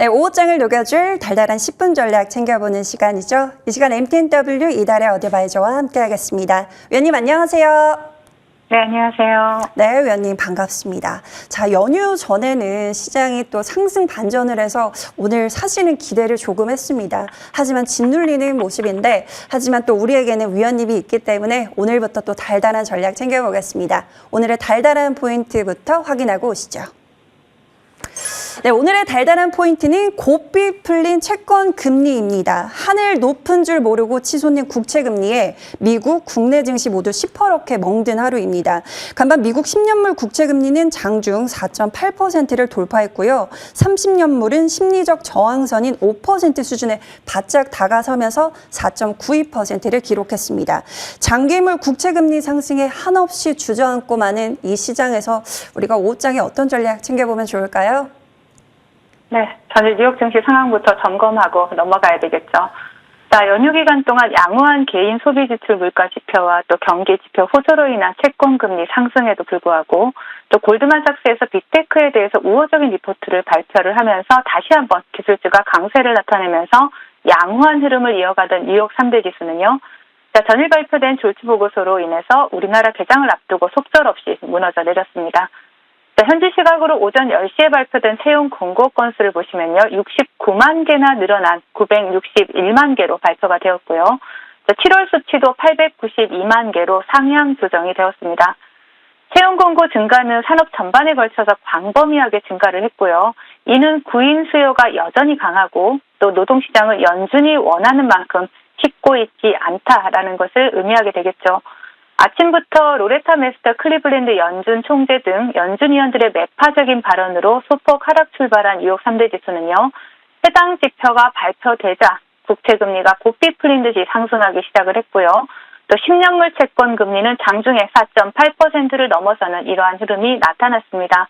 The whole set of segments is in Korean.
네, 오후장을 녹여줄 달달한 10분 전략 챙겨보는 시간이죠. 이 시간 MTNW 이달의 어드바이저와 함께하겠습니다. 위원님 안녕하세요. 네, 안녕하세요. 네, 위원님 반갑습니다. 자, 연휴 전에는 시장이 또 상승 반전을 해서 오늘 사시는 기대를 조금 했습니다. 하지만 짓눌리는 모습인데, 하지만 또 우리에게는 위원님이 있기 때문에 오늘부터 또 달달한 전략 챙겨보겠습니다. 오늘의 달달한 포인트부터 확인하고 오시죠. 네, 오늘의 달달한 포인트는 고삐 풀린 채권 금리입니다. 하늘 높은 줄 모르고 치솟는 국채 금리에 미국, 국내 증시 모두 시퍼렇게 멍든 하루입니다. 간밤 미국 10년물 국채 금리는 장중 4.8%를 돌파했고요. 30년물은 심리적 저항선인 5% 수준에 바짝 다가서면서 4.92%를 기록했습니다. 장기물 국채 금리 상승에 한없이 주저앉고 마는 이 시장에서 우리가 오후장에 어떤 전략 챙겨보면 좋을까요? 네, 전일 뉴욕 증시 상황부터 점검하고 넘어가야 되겠죠. 자, 연휴 기간 동안 양호한 개인 소비 지출 물가 지표와 또 경기 지표 호조로 인한 채권 금리 상승에도 불구하고 또 골드만삭스에서 빅테크에 대해서 우호적인 리포트를 발표를 하면서 다시 한번 기술주가 강세를 나타내면서 양호한 흐름을 이어가던 뉴욕 3대 지수는요. 자, 전일 발표된 졸지 보고서로 인해서 우리나라 개장을 앞두고 속절없이 무너져 내렸습니다. 자, 현지 시각으로 오전 10시에 발표된 채용 공고 건수를 보시면요. 69만 개나 늘어난 961만 개로 발표가 되었고요. 자, 7월 수치도 892만 개로 상향 조정이 되었습니다. 채용 공고 증가는 산업 전반에 걸쳐서 광범위하게 증가를 했고요. 이는 구인 수요가 여전히 강하고 또 노동시장을 연준이 원하는 만큼 식고 있지 않다라는 것을 의미하게 되겠죠. 아침부터 로레타 메스터 클리블랜드 연준 총재 등 연준 위원들의 매파적인 발언으로 소폭 하락 출발한 뉴욕 3대 지수는요. 해당 지표가 발표되자 국채 금리가 고삐 풀린 듯이 상승하기 시작을 했고요. 또 10년물 채권 금리는 장중에 4.8%를 넘어서는 이러한 흐름이 나타났습니다.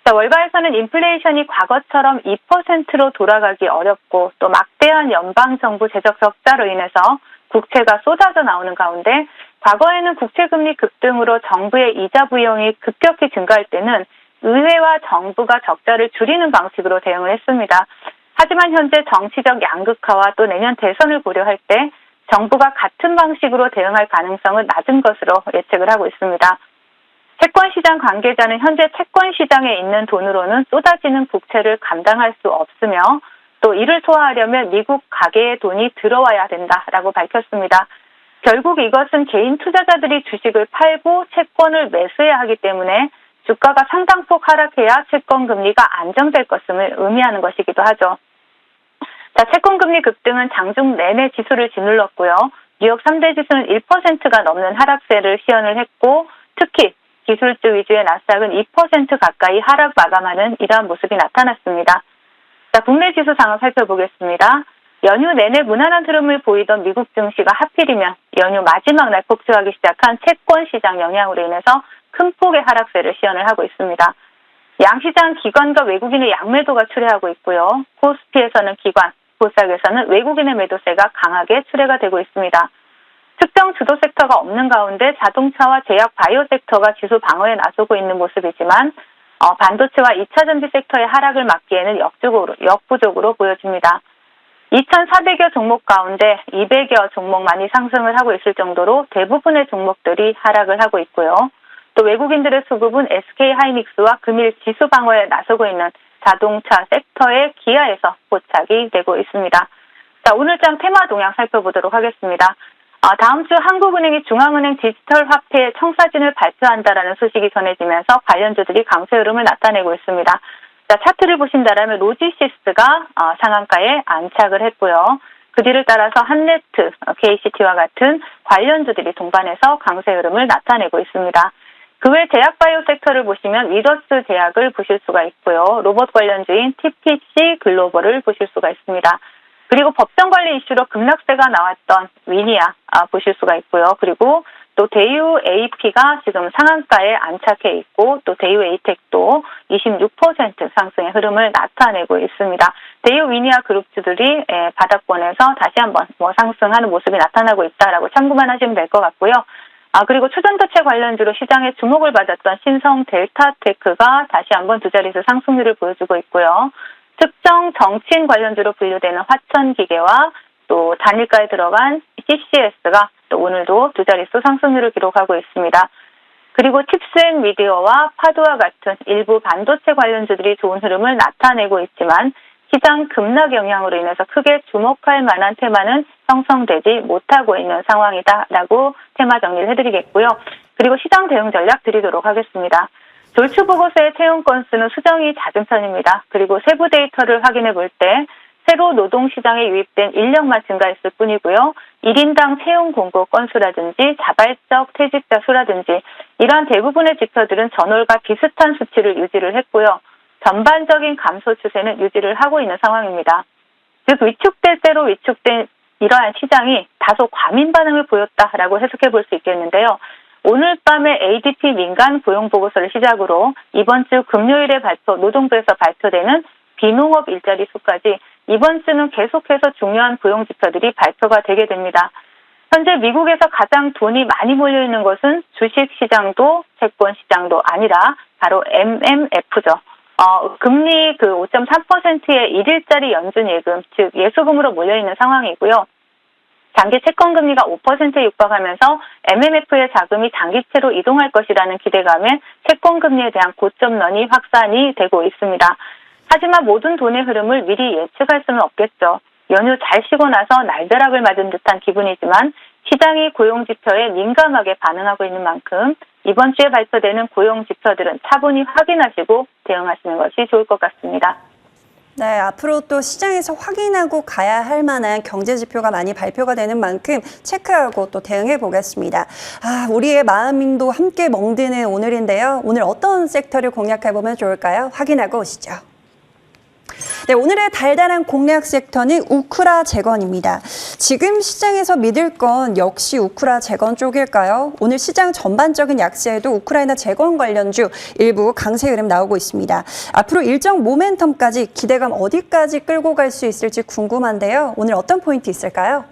자, 월가에서는 인플레이션이 과거처럼 2%로 돌아가기 어렵고 또 막대한 연방정부 재정 적자로 인해서 국채가 쏟아져 나오는 가운데 과거에는 국채금리 급등으로 정부의 이자 비용이 급격히 증가할 때는 의회와 정부가 적자를 줄이는 방식으로 대응을 했습니다. 하지만 현재 정치적 양극화와 또 내년 대선을 고려할 때 정부가 같은 방식으로 대응할 가능성은 낮은 것으로 예측을 하고 있습니다. 채권시장 관계자는 현재 채권시장에 있는 돈으로는 쏟아지는 국채를 감당할 수 없으며 또 이를 소화하려면 미국 가계의 돈이 들어와야 된다라고 밝혔습니다. 결국 이것은 개인 투자자들이 주식을 팔고 채권을 매수해야 하기 때문에 주가가 상당폭 하락해야 채권 금리가 안정될 것임을 의미하는 것이기도 하죠. 자, 채권 금리 급등은 장중 내내 지수를 짓눌렀고요. 뉴욕 3대 지수는 1%가 넘는 하락세를 시연을 했고 특히 기술주 위주의 나스닥은 2% 가까이 하락 마감하는 이러한 모습이 나타났습니다. 자, 국내 지수 상황 살펴보겠습니다. 연휴 내내 무난한 흐름을 보이던 미국 증시가 하필이면 연휴 마지막 날 폭주하기 시작한 채권 시장 영향으로 인해서 큰 폭의 하락세를 시연을 하고 있습니다. 양시장 기관과 외국인의 양매도가 출회하고 있고요. 코스피에서는 기관, 코스닥에서는 외국인의 매도세가 강하게 출회가 되고 있습니다. 특정 주도 섹터가 없는 가운데 자동차와 제약 바이오 섹터가 지수 방어에 나서고 있는 모습이지만 반도체와 2차 전지 섹터의 하락을 막기에는 역부족으로 보여집니다. 2,400여 종목 가운데 200여 종목만이 상승을 하고 있을 정도로 대부분의 종목들이 하락을 하고 있고요. 또 외국인들의 수급은 SK 하이닉스와 금일 지수 방어에 나서고 있는 자동차 섹터의 기아에서 포착이 되고 있습니다. 자, 오늘장 테마 동향 살펴보도록 하겠습니다. 다음 주 한국은행이 중앙은행 디지털 화폐 청사진을 발표한다라는 소식이 전해지면서 관련주들이 강세 흐름을 나타내고 있습니다. 자, 차트를 보신다라면 로지시스가 상한가에 안착을 했고요. 그 뒤를 따라서 한네트, KCT와 같은 관련주들이 동반해서 강세 흐름을 나타내고 있습니다. 그 외 제약바이오 섹터를 보시면 위더스 제약을 보실 수가 있고요. 로봇 관련주인 TPC 글로벌을 보실 수가 있습니다. 그리고 법정 관리 이슈로 급락세가 나왔던 위니아 보실 수가 있고요. 그리고 또 대유 AP가 지금 상한가에 안착해 있고 또 대유 에이텍도 26% 상승의 흐름을 나타내고 있습니다. 대유 위니아 그룹주들이 바닥권에서 다시 한번 상승하는 모습이 나타나고 있다라고 참고만 하시면 될 것 같고요. 그리고 초전도체 관련주로 시장에 주목을 받았던 신성 델타테크가 다시 한번 두 자릿수 상승률을 보여주고 있고요. 특정 정치인 관련주로 분류되는 화천기계와 또 단일가에 들어간 CCS가 또 오늘도 두 자릿수 상승률을 기록하고 있습니다. 그리고 칩스앤미디어와 파도와 같은 일부 반도체 관련주들이 좋은 흐름을 나타내고 있지만 시장 급락 영향으로 인해서 크게 주목할 만한 테마는 형성되지 못하고 있는 상황이다라고 테마 정리를 해드리겠고요. 그리고 시장 대응 전략 드리도록 하겠습니다. 졸추 보고서의 채용 건수는 수정이 잦은 편입니다. 그리고 세부 데이터를 확인해 볼 때 새로 노동시장에 유입된 인력만 증가했을 뿐이고요. 1인당 채용 공고 건수라든지 자발적 퇴직자 수라든지 이러한 대부분의 지표들은 전월과 비슷한 수치를 유지를 했고요. 전반적인 감소 추세는 유지를 하고 있는 상황입니다. 즉 위축될 대로 위축된 이러한 시장이 다소 과민 반응을 보였다라고 해석해 볼 수 있겠는데요. 오늘 밤에 ADP 민간 고용 보고서를 시작으로 이번 주 금요일에 노동부에서 발표되는 비농업 일자리 수까지 이번 주는 계속해서 중요한 고용 지표들이 발표가 되게 됩니다. 현재 미국에서 가장 돈이 많이 몰려있는 것은 주식시장도 채권시장도 아니라 바로 MMF죠. 금리 5.3%의 1일짜리 연준 예금, 즉 예수금으로 몰려있는 상황이고요. 장기 채권금리가 5%에 육박하면서 MMF의 자금이 장기채로 이동할 것이라는 기대감에 채권금리에 대한 고점론이 확산이 되고 있습니다. 하지만 모든 돈의 흐름을 미리 예측할 수는 없겠죠. 연휴 잘 쉬고 나서 날벼락을 맞은 듯한 기분이지만 시장이 고용지표에 민감하게 반응하고 있는 만큼 이번 주에 발표되는 고용지표들은 차분히 확인하시고 대응하시는 것이 좋을 것 같습니다. 네, 앞으로 또 시장에서 확인하고 가야 할 만한 경제 지표가 많이 발표가 되는 만큼 체크하고 또 대응해 보겠습니다. 우리의 마음도 함께 멍드는 오늘인데요. 오늘 어떤 섹터를 공략해 보면 좋을까요? 확인하고 오시죠. 네, 오늘의 달달한 공략 섹터는 우크라 재건입니다. 지금 시장에서 믿을 건 역시 우크라 재건 쪽일까요? 오늘 시장 전반적인 약세에도 우크라이나 재건 관련주 일부 강세 흐름 나오고 있습니다. 앞으로 일정 모멘텀까지 기대감 어디까지 끌고 갈 수 있을지 궁금한데요. 오늘 어떤 포인트 있을까요?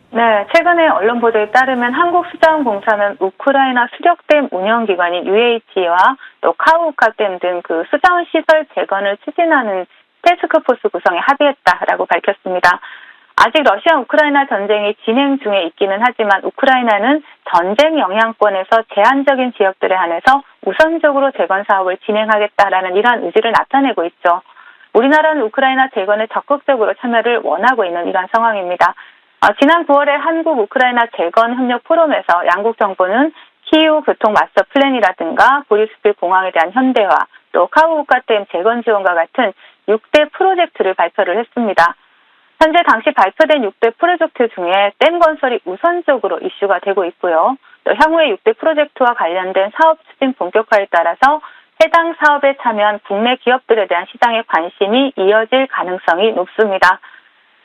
네, 최근에 언론 보도에 따르면 한국수자원공사는 우크라이나 수력댐 운영기관인 UH와 또 카우카댐 등 그 수자원 시설 재건을 추진하는 태스크포스 구성에 합의했다라고 밝혔습니다. 아직 러시아 우크라이나 전쟁이 진행 중에 있기는 하지만 우크라이나는 전쟁 영향권에서 제한적인 지역들에 한해서 우선적으로 재건 사업을 진행하겠다라는 이러한 의지를 나타내고 있죠. 우리나라는 우크라이나 재건에 적극적으로 참여를 원하고 있는 이러한 상황입니다. 지난 9월에 한국 우크라이나 재건 협력 포럼에서 양국 정부는 키이우 교통 마스터 플랜이라든가 보리스필 공항에 대한 현대화, 또 카우카댐 재건 지원과 같은 6대 프로젝트를 발표를 했습니다. 현재 당시 발표된 6대 프로젝트 중에 댐 건설이 우선적으로 이슈가 되고 있고요. 또 향후에 6대 프로젝트와 관련된 사업 추진 본격화에 따라서 해당 사업에 참여한 국내 기업들에 대한 시장의 관심이 이어질 가능성이 높습니다.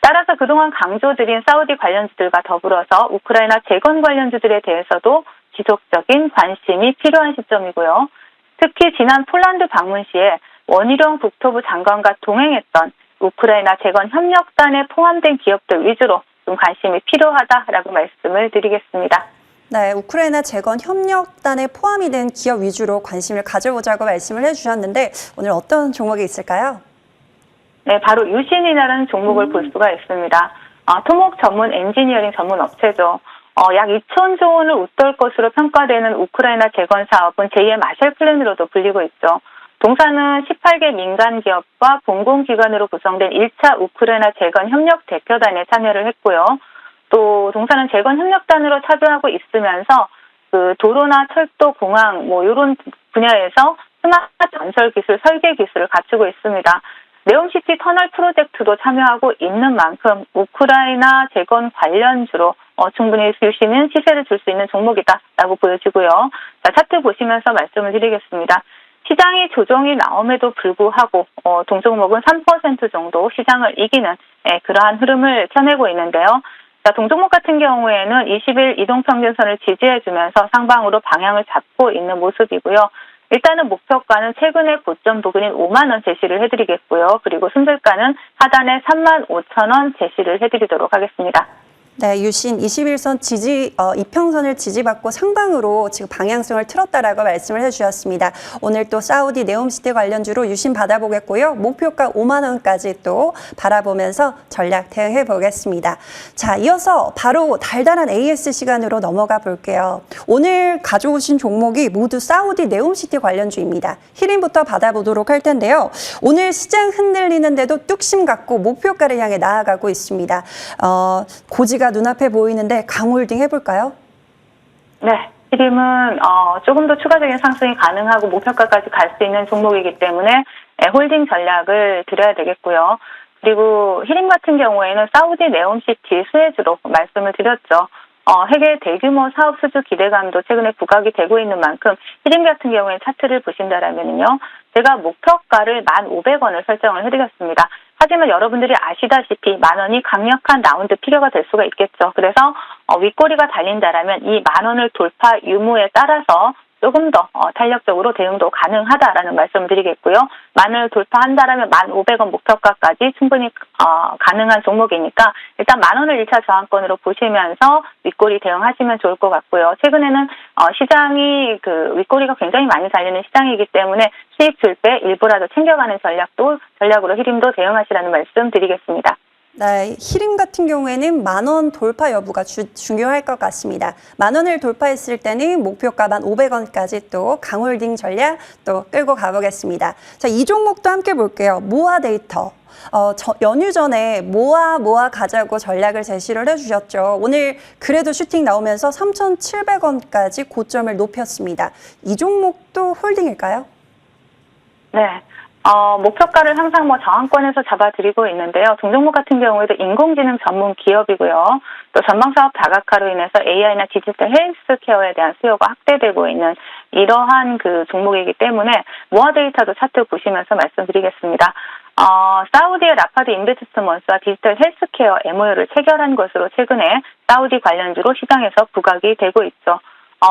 따라서 그동안 강조드린 사우디 관련주들과 더불어서 우크라이나 재건 관련주들에 대해서도 지속적인 관심이 필요한 시점이고요. 특히 지난 폴란드 방문 시에 원희룡 국토부 장관과 동행했던 우크라이나 재건 협력단에 포함된 기업들 위주로 좀 관심이 필요하다라고 말씀을 드리겠습니다. 네, 우크라이나 재건 협력단에 포함이 된 기업 위주로 관심을 가져보자고 말씀을 해주셨는데 오늘 어떤 종목이 있을까요? 네, 바로 유신이라는 종목을 볼 수가 있습니다. 토목 전문 엔지니어링 전문 업체죠. 약 2,000조 원을 웃돌 것으로 평가되는 우크라이나 재건 사업은 제2의 마셜 플랜으로도 불리고 있죠. 동사는 18개 민간 기업과 공공기관으로 구성된 1차 우크라이나 재건 협력 대표단에 참여를 했고요. 또 동사는 재건 협력단으로 참여하고 있으면서 그 도로나 철도, 공항 이런 분야에서 스마트 건설 기술, 설계 기술을 갖추고 있습니다. 네옴시티 터널 프로젝트도 참여하고 있는 만큼 우크라이나 재건 관련주로 충분히 유시는 시세를 줄 수 있는 종목이다라고 보여지고요. 자, 차트 보시면서 말씀을 드리겠습니다. 시장이 조정이 나옴에도 불구하고 동종목은 3% 정도 시장을 이기는 그러한 흐름을 펴내고 있는데요. 자, 동종목 같은 경우에는 20일 이동평균선을 지지해주면서 상방으로 방향을 잡고 있는 모습이고요. 일단은 목표가는 최근의 고점 부근인 5만 원 제시를 해드리겠고요. 그리고 순들가는 하단에 3만 5천 원 제시를 해드리도록 하겠습니다. 네, 유신 21선 이평선을 지지받고 상방으로 지금 방향성을 틀었다라고 말씀을 해주셨습니다. 오늘 또 사우디 네옴시티 관련주로 유신 받아보겠고요. 목표가 5만 원까지 또 바라보면서 전략 대응해 보겠습니다. 자, 이어서 바로 달달한 AS 시간으로 넘어가 볼게요. 오늘 가져오신 종목이 모두 사우디 네옴시티 관련주입니다. 히림부터 받아보도록 할 텐데요. 오늘 시장 흔들리는데도 뚝심 갖고 목표가를 향해 나아가고 있습니다. 고지가 눈앞에 보이는데 강홀딩 해볼까요? 네. 히림은 조금 더 추가적인 상승이 가능하고 목표가까지 갈 수 있는 종목이기 때문에 홀딩 전략을 드려야 되겠고요. 그리고 히림 같은 경우에는 사우디 네옴시티 수혜주로 말씀을 드렸죠. 핵의 대규모 사업 수주 기대감도 최근에 부각이 되고 있는 만큼 히림 같은 경우에 차트를 보신다라면요, 제가 목표가를 1,500원을 설정을 해드렸습니다. 하지만 여러분들이 아시다시피 10,000원이 강력한 라운드 피겨가 될 수가 있겠죠. 그래서 윗꼬리가 달린다라면 이 10,000원을 돌파 유무에 따라서 조금 더 탄력적으로 대응도 가능하다라는 말씀을 드리겠고요. 10,000원을 돌파한다라면 1,500원 목표가까지 충분히 가능한 종목이니까 일단 10,000원을 1차 저항권으로 보시면서 윗꼬리 대응하시면 좋을 것 같고요. 최근에는 시장이 윗꼬리가 굉장히 많이 달리는 시장이기 때문에 수익 줄 때 일부라도 챙겨가는 전략으로 히림도 대응하시라는 말씀 드리겠습니다. 네, 히림 같은 경우에는 10,000원 돌파 여부가 중요할 것 같습니다. 10,000원을 돌파했을 때는 목표가 1,500원까지 또 강홀딩 전략 또 끌고 가보겠습니다. 자, 이 종목도 함께 볼게요. 모아 데이터. 연휴 전에 모아 가자고 전략을 제시를 해주셨죠. 오늘 그래도 슈팅 나오면서 3,700원까지 고점을 높였습니다. 이 종목도 홀딩일까요? 네. 목표가를 항상 저항권에서 잡아드리고 있는데요. 동종목 같은 경우에도 인공지능 전문 기업이고요. 또 전방사업 다각화로 인해서 AI나 디지털 헬스케어에 대한 수요가 확대되고 있는 이러한 종목이기 때문에 모아 데이터도 차트 보시면서 말씀드리겠습니다. 사우디의 라파드 인베스트먼트와 디지털 헬스케어 MOU를 체결한 것으로 최근에 사우디 관련주로 시장에서 부각이 되고 있죠.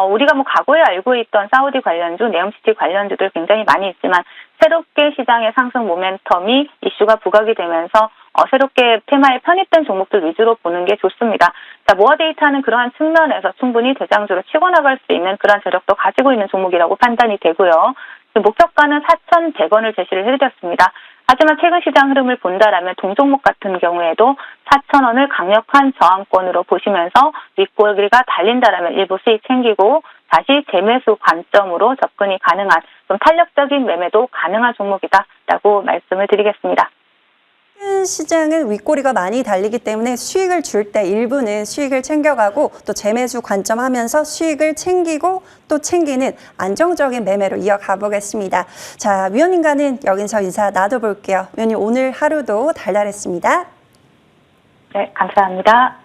우리가 과거에 알고 있던 사우디 관련주, 네옴시티 관련주들 굉장히 많이 있지만 새롭게 시장의 상승 모멘텀이 이슈가 부각이 되면서 새롭게 테마에 편입된 종목들 위주로 보는 게 좋습니다. 자, 모아 데이터는 그러한 측면에서 충분히 대장주로 치고 나갈 수 있는 그런 재력도 가지고 있는 종목이라고 판단이 되고요. 목표가는 4,100원을 제시를 해드렸습니다. 하지만 최근 시장 흐름을 본다라면 동종목 같은 경우에도 4,000원을 강력한 저항권으로 보시면서 윗꼬리가 달린다라면 일부 수익 챙기고 다시 재매수 관점으로 접근이 가능한 좀 탄력적인 매매도 가능한 종목이다라고 말씀을 드리겠습니다. 시장은 윗꼬리가 많이 달리기 때문에 수익을 줄 때 일부는 수익을 챙겨가고 또 재매수 관점하면서 수익을 챙기고 또 챙기는 안정적인 매매로 이어가 보겠습니다. 자, 위원님과는 여기서 인사 나눠볼게요. 위원님 오늘 하루도 달달했습니다. 네, 감사합니다.